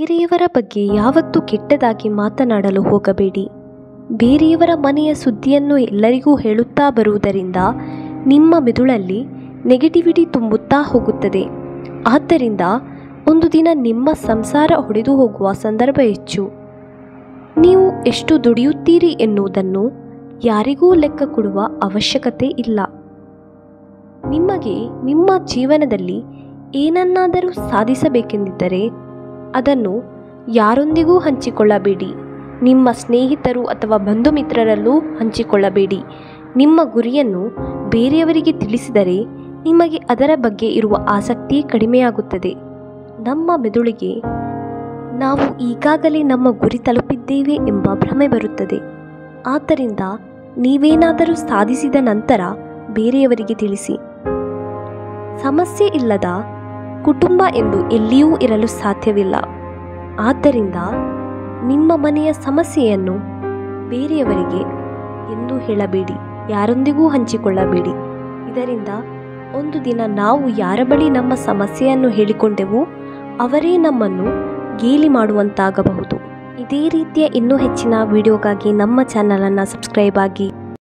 ಬೇರೆಯವರ ಬಗ್ಗೆ ಯಾವತ್ತೂ ಕೆಟ್ಟದಾಗಿ ಮಾತನಾಡಲು ಹೋಗಬೇಡಿ. ಬೇರೆಯವರ ಮನೆಯ ಸುದ್ದಿಯನ್ನು ಎಲ್ಲರಿಗೂ ಹೇಳುತ್ತಾ ಬರುವುದರಿಂದ ನಿಮ್ಮ ಮೆದುಳಲ್ಲಿ ನೆಗೆಟಿವಿಟಿ ತುಂಬುತ್ತಾ ಹೋಗುತ್ತದೆ. ಆದ್ದರಿಂದ ಒಂದು ದಿನ ನಿಮ್ಮ ಸಂಸಾರ ಹೊಡೆದು ಹೋಗುವ ಸಂದರ್ಭ ಹೆಚ್ಚು. ನೀವು ಎಷ್ಟು ದುಡಿಯುತ್ತೀರಿ ಎನ್ನುವುದನ್ನು ಯಾರಿಗೂ ಲೆಕ್ಕ ಕೊಡುವ ಅವಶ್ಯಕತೆ ಇಲ್ಲ. ನಿಮಗೆ ನಿಮ್ಮ ಜೀವನದಲ್ಲಿ ಏನನ್ನಾದರೂ ಸಾಧಿಸಬೇಕೆಂದಿದ್ದರೆ ಅದನ್ನು ಯಾರೊಂದಿಗೂ ಹಂಚಿಕೊಳ್ಳಬೇಡಿ. ನಿಮ್ಮ ಸ್ನೇಹಿತರು ಅಥವಾ ಬಂಧು ಮಿತ್ರರಲ್ಲೂ ಹಂಚಿಕೊಳ್ಳಬೇಡಿ. ನಿಮ್ಮ ಗುರಿಯನ್ನು ಬೇರೆಯವರಿಗೆ ತಿಳಿಸಿದರೆ ನಿಮಗೆ ಅದರ ಬಗ್ಗೆ ಇರುವ ಆಸಕ್ತಿ ಕಡಿಮೆಯಾಗುತ್ತದೆ. ನಮ್ಮ ಮೆದುಳಿಗೆ ನಾವು ಈಗಾಗಲೇ ನಮ್ಮ ಗುರಿ ತಲುಪಿದ್ದೇವೆ ಎಂಬ ಭ್ರಮೆ ಬರುತ್ತದೆ. ಆದ್ದರಿಂದ ನೀವೇನಾದರೂ ಸಾಧಿಸಿದ ನಂತರ ಬೇರೆಯವರಿಗೆ ತಿಳಿಸಿ. ಸಮಸ್ಯೆ ಇಲ್ಲದ ಕುಟುಂಬ ಎಂದು ಎಲ್ಲಿಯೂ ಇರಲು ಸಾಧ್ಯವಿಲ್ಲ. ಆದ್ದರಿಂದ ನಿಮ್ಮ ಮನೆಯ ಸಮಸ್ಯೆಯನ್ನು ಬೇರೆಯವರಿಗೆ ಎಂದು ಹೇಳಬೇಡಿ, ಯಾರೊಂದಿಗೂ ಹಂಚಿಕೊಳ್ಳಬೇಡಿ. ಇದರಿಂದ ಒಂದು ದಿನ ನಾವು ಯಾರ ಬಳಿ ನಮ್ಮ ಸಮಸ್ಯೆಯನ್ನು ಹೇಳಿಕೊಂಡೆವು ಅವರೇ ನಮ್ಮನ್ನು ಗೇಲಿ ಮಾಡುವಂತಾಗಬಹುದು. ಇದೇ ರೀತಿಯ ಇನ್ನೂ ಹೆಚ್ಚಿನ ವಿಡಿಯೋಗಾಗಿ ನಮ್ಮ ಚಾನಲನ್ನು ಸಬ್ಸ್ಕ್ರೈಬ್ ಆಗಿ.